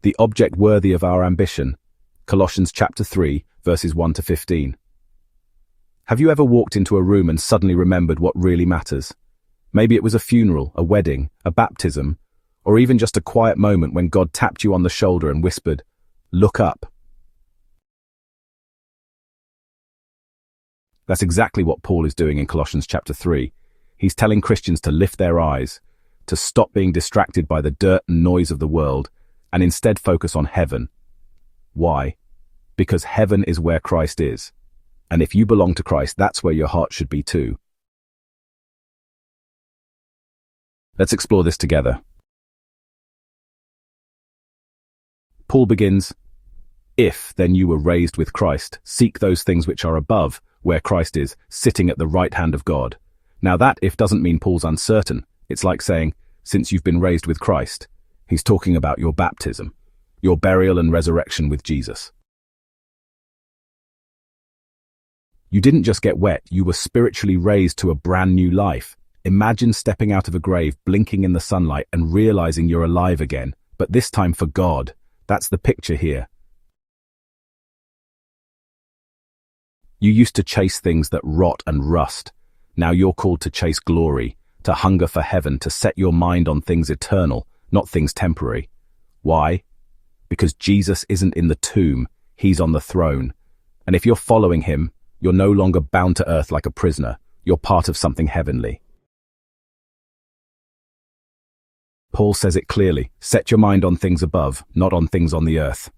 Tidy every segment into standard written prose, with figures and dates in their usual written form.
the object worthy of our ambition. Colossians chapter 3, verses 1 to 15. Have you ever walked into a room and suddenly remembered what really matters? Maybe it was a funeral, a wedding, a baptism, or even just a quiet moment when God tapped you on the shoulder and whispered, "Look up." That's exactly what Paul is doing in Colossians chapter 3. He's telling Christians to lift their eyes, to stop being distracted by the dirt and noise of the world, and instead focus on heaven. Why? Because heaven is where Christ is. And if you belong to Christ, that's where your heart should be too. Let's explore this together. Paul begins, "If then you were raised with Christ, seek those things which are above, where Christ is, sitting at the right hand of God." Now that "if" doesn't mean Paul's uncertain. It's like saying, since you've been raised with Christ. He's talking about your baptism, your burial and resurrection with Jesus. You didn't just get wet, you were spiritually raised to a brand new life. Imagine stepping out of a grave, blinking in the sunlight, and realizing you're alive again, but this time for God. That's the picture here. You used to chase things that rot and rust. Now you're called to chase glory, to hunger for heaven, to set your mind on things eternal, not things temporary. Why? Because Jesus isn't in the tomb, he's on the throne. And if you're following him, you're no longer bound to earth like a prisoner. You're part of something heavenly. Paul says it clearly, set your mind on things above, not on things on the earth.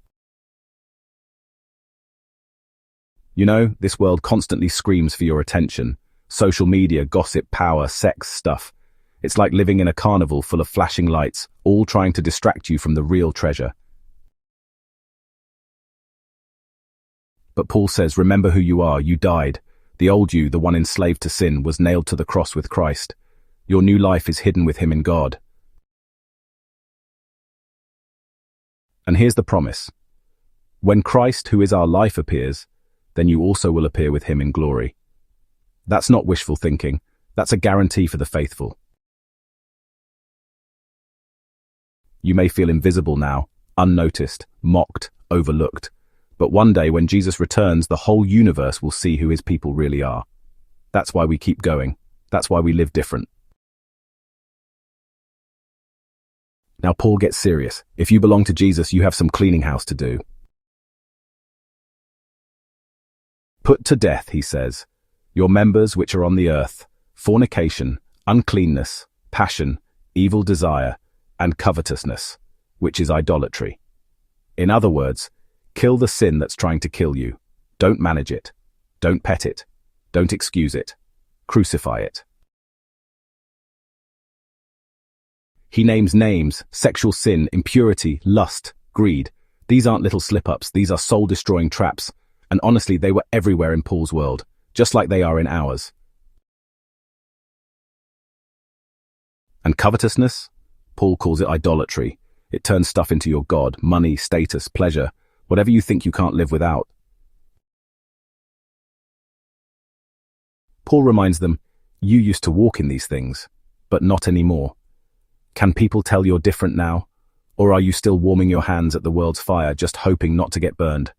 You know, this world constantly screams for your attention. Social media, gossip, power, sex, stuff. It's like living in a carnival full of flashing lights, all trying to distract you from the real treasure. But Paul says, remember who you are, you died. The old you, the one enslaved to sin, was nailed to the cross with Christ. Your new life is hidden with him in God. And here's the promise. When Christ, who is our life, appears, then you also will appear with him in glory. That's not wishful thinking. That's a guarantee for the faithful. You may feel invisible now, unnoticed, mocked, overlooked. But one day when Jesus returns, the whole universe will see who his people really are. That's why we keep going. That's why we live different. Now Paul gets serious. If you belong to Jesus, you have some cleaning house to do. Put to death, he says, your members which are on the earth, fornication, uncleanness, passion, evil desire, and covetousness, which is idolatry. In other words, kill the sin that's trying to kill you. Don't manage it. Don't pet it. Don't excuse it. Crucify it. He names names: sexual sin, impurity, lust, greed. These aren't little slip-ups, these are soul-destroying traps. And honestly, they were everywhere in Paul's world, just like they are in ours. And covetousness? Paul calls it idolatry. It turns stuff into your god: money, status, pleasure, whatever you think you can't live without. Paul reminds them, you used to walk in these things, but not anymore. Can people tell you're different now? Or are you still warming your hands at the world's fire, just hoping not to get burned?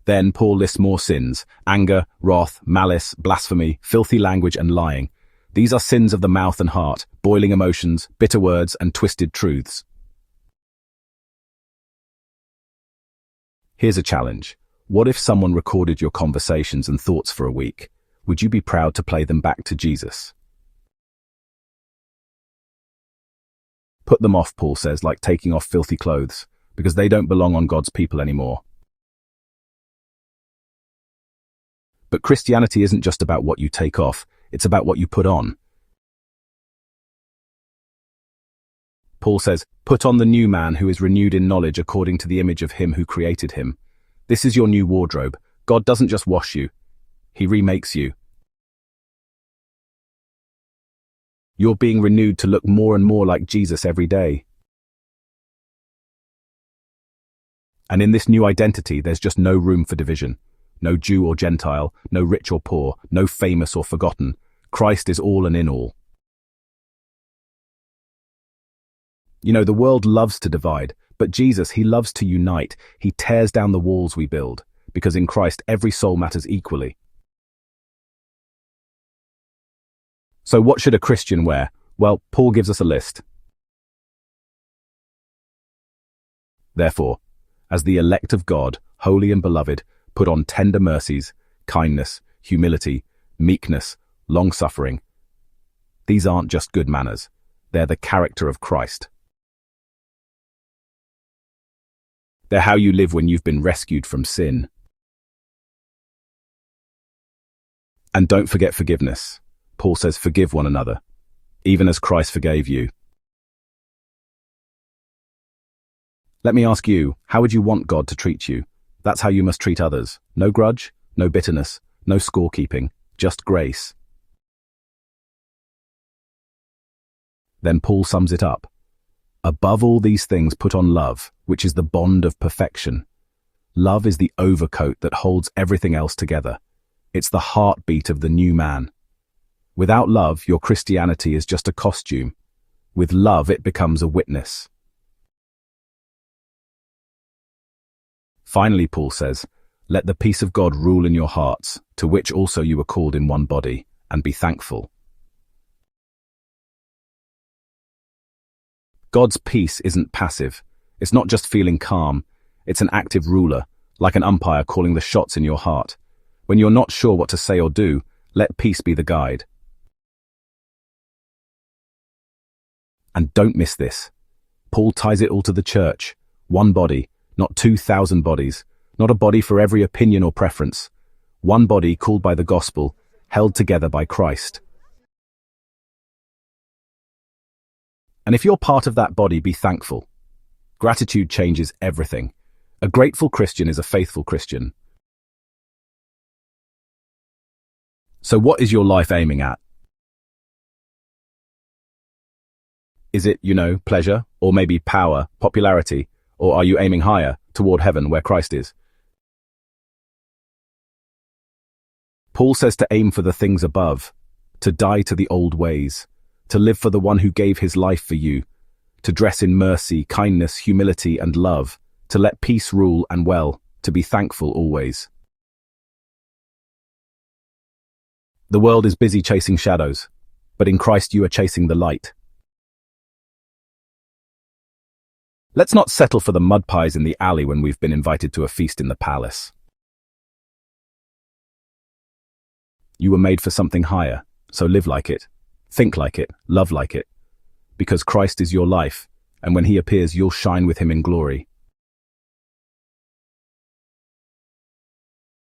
Then Paul lists more sins: anger, wrath, malice, blasphemy, filthy language, and lying. These are sins of the mouth and heart, boiling emotions, bitter words, and twisted truths. Here's a challenge. What if someone recorded your conversations and thoughts for a week? Would you be proud to play them back to Jesus? Put them off, Paul says, like taking off filthy clothes, because they don't belong on God's people anymore. But Christianity isn't just about what you take off, it's about what you put on. Paul says, put on the new man who is renewed in knowledge according to the image of him who created him. This is your new wardrobe. God doesn't just wash you, he remakes you. You're being renewed to look more and more like Jesus every day. And in this new identity, there's just no room for division. No Jew or Gentile, no rich or poor, no famous or forgotten. Christ is all and in all. You know, the world loves to divide, but Jesus, he loves to unite. He tears down the walls we build, because in Christ every soul matters equally. So what should a Christian wear? Well, Paul gives us a list. Therefore, as the elect of God, holy and beloved, put on tender mercies, kindness, humility, meekness, long-suffering. These aren't just good manners. They're the character of Christ. They're how you live when you've been rescued from sin. And don't forget forgiveness. Paul says, forgive one another, even as Christ forgave you. Let me ask you, how would you want God to treat you? That's how you must treat others. No grudge, no bitterness, no scorekeeping, just grace. Then Paul sums it up. Above all these things put on love, which is the bond of perfection. Love is the overcoat that holds everything else together. It's the heartbeat of the new man. Without love, your Christianity is just a costume. With love, it becomes a witness. Finally, Paul says, let the peace of God rule in your hearts, to which also you were called in one body, and be thankful. God's peace isn't passive. It's not just feeling calm. It's an active ruler, like an umpire calling the shots in your heart. When you're not sure what to say or do, let peace be the guide. And don't miss this. Paul ties it all to the church. One body, not 2,000 bodies, not a body for every opinion or preference. One body called by the gospel, held together by Christ. And if you're part of that body, be thankful. Gratitude changes everything. A grateful Christian is a faithful Christian. So what is your life aiming at? Is it, pleasure, or maybe power, popularity, or are you aiming higher, toward heaven where Christ is? Paul says to aim for the things above, to die to the old ways, to live for the one who gave his life for you, to dress in mercy, kindness, humility, and love, to let peace rule and to be thankful always. The world is busy chasing shadows, but in Christ you are chasing the light. Let's not settle for the mud pies in the alley when we've been invited to a feast in the palace. You were made for something higher, so live like it, think like it, love like it, because Christ is your life, and when he appears you'll shine with him in glory.